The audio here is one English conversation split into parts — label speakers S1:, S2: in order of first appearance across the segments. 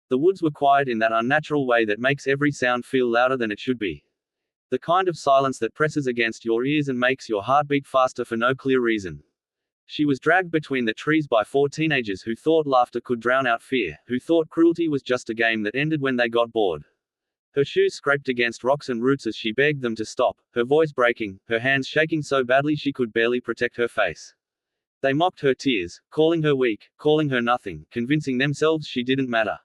S1: The woods were quiet in that unnatural way that makes every sound feel louder than it should be. The kind of silence that presses against your ears and makes your heart beat faster for no clear reason. She was dragged between the trees by 4 teenagers who thought laughter could drown out fear, who thought cruelty was just a game that ended when they got bored. Her shoes scraped against rocks and roots as she begged them to stop, her voice breaking, her hands shaking so badly she could barely protect her face. They mocked her tears, calling her weak, calling her nothing, convincing themselves she didn't matter.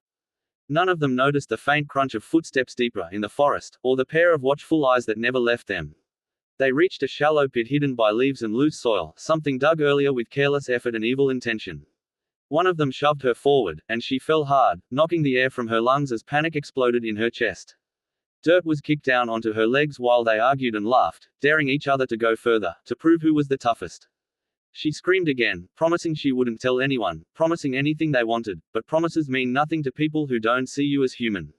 S1: None of them noticed the faint crunch of footsteps deeper in the forest, or the pair of watchful eyes that never left them. They reached a shallow pit hidden by leaves and loose soil, something dug earlier with careless effort and evil intention. One of them shoved her forward, and she fell hard, knocking the air from her lungs as panic exploded in her chest. Dirt was kicked down onto her legs while they argued and laughed, daring each other to go further, to prove who was the toughest. She screamed again, promising she wouldn't tell anyone, promising anything they wanted, but promises mean nothing to people who don't see you as human.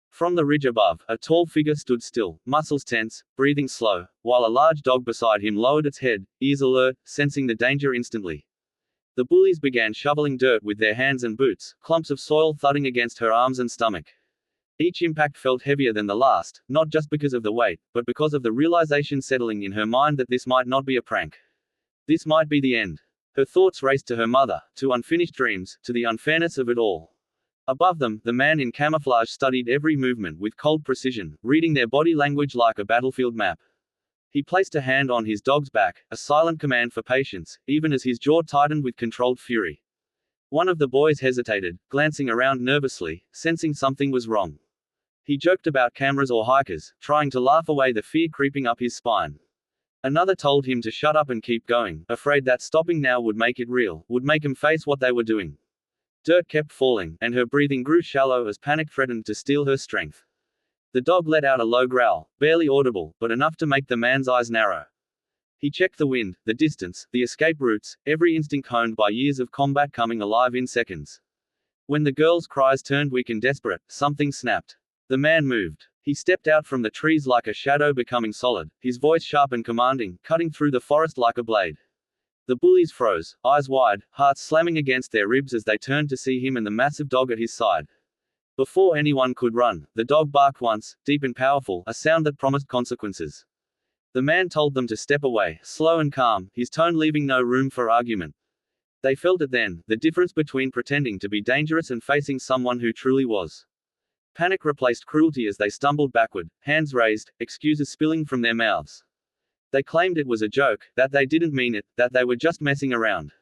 S1: From the ridge above, a tall figure stood still, muscles tense, breathing slow, while a large dog beside him lowered its head, ears alert, sensing the danger instantly. The bullies began shoveling dirt with their hands and boots, clumps of soil thudding against her arms and stomach. Each impact felt heavier than the last, not just because of the weight, but because of the realization settling in her mind that this might not be a prank. This might be the end. Her thoughts raced to her mother, to unfinished dreams, to the unfairness of it all. Above them, the man in camouflage studied every movement with cold precision, reading their body language like a battlefield map. He placed a hand on his dog's back, a silent command for patience, even as his jaw tightened with controlled fury. One of the boys hesitated, glancing around nervously, sensing something was wrong. He joked about cameras or hikers, trying to laugh away the fear creeping up his spine. Another told him to shut up and keep going, afraid that stopping now would make it real, would make him face what they were doing. Dirt kept falling, and her breathing grew shallow as panic threatened to steal her strength. The dog let out a low growl, barely audible, but enough to make the man's eyes narrow. He checked the wind, the distance, the escape routes, every instinct honed by years of combat coming alive in seconds. When the girl's cries turned weak and desperate, something snapped. The man moved. He stepped out from the trees like a shadow becoming solid, his voice sharp and commanding, cutting through the forest like a blade. The bullies froze, eyes wide, hearts slamming against their ribs as they turned to see him and the massive dog at his side. Before anyone could run, the dog barked once, deep and powerful, a sound that promised consequences. The man told them to step away, slow and calm, his tone leaving no room for argument. They felt it then, the difference between pretending to be dangerous and facing someone who truly was. Panic replaced cruelty as they stumbled backward, hands raised, excuses spilling from their mouths. They claimed it was a joke, that they didn't mean it, that they were just messing around.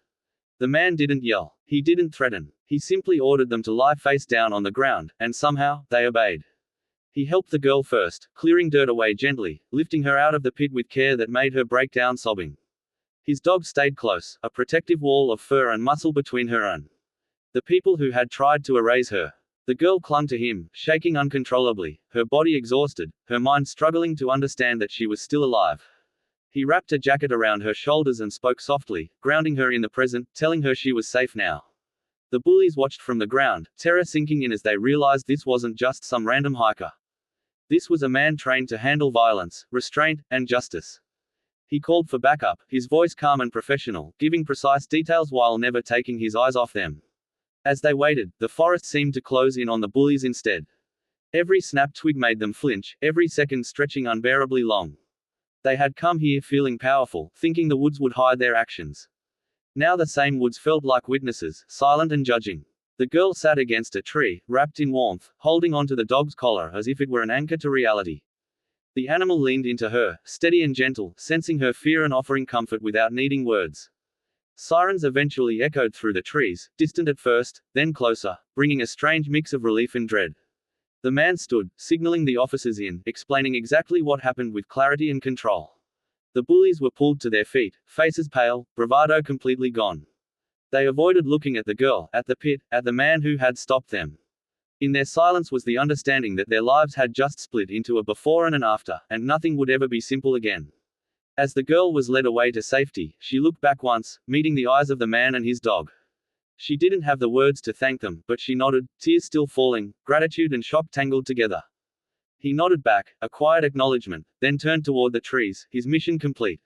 S1: The man didn't yell. He didn't threaten. He simply ordered them to lie face down on the ground, and somehow, they obeyed. He helped the girl first, clearing dirt away gently, lifting her out of the pit with care that made her break down sobbing. His dog stayed close, a protective wall of fur and muscle between her and the people who had tried to erase her. The girl clung to him, shaking uncontrollably, her body exhausted, her mind struggling to understand that she was still alive. He wrapped a jacket around her shoulders and spoke softly, grounding her in the present, telling her she was safe now. The bullies watched from the ground, terror sinking in as they realized this wasn't just some random hiker. This was a man trained to handle violence, restraint, and justice. He called for backup, his voice calm and professional, giving precise details while never taking his eyes off them. As they waited, the forest seemed to close in on the bullies instead. Every snapped twig made them flinch, every second stretching unbearably long. They had come here feeling powerful, thinking the woods would hide their actions. Now the same woods felt like witnesses, silent and judging. The girl sat against a tree, wrapped in warmth, holding onto the dog's collar as if it were an anchor to reality. The animal leaned into her, steady and gentle, sensing her fear and offering comfort without needing words. Sirens eventually echoed through the trees, distant at first, then closer, bringing a strange mix of relief and dread. The man stood, signaling the officers in, explaining exactly what happened with clarity and control. The bullies were pulled to their feet, faces pale, bravado completely gone. They avoided looking at the girl, at the pit, at the man who had stopped them. In their silence was the understanding that their lives had just split into a before and an after, and nothing would ever be simple again. As the girl was led away to safety, she looked back once, meeting the eyes of the man and his dog. She didn't have the words to thank them, but she nodded, tears still falling, gratitude and shock tangled together. He nodded back, a quiet acknowledgement, then turned toward the trees, his mission complete.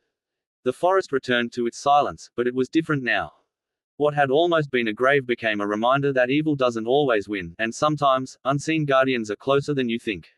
S1: The forest returned to its silence, but it was different now. What had almost been a grave became a reminder that evil doesn't always win, and sometimes, unseen guardians are closer than you think.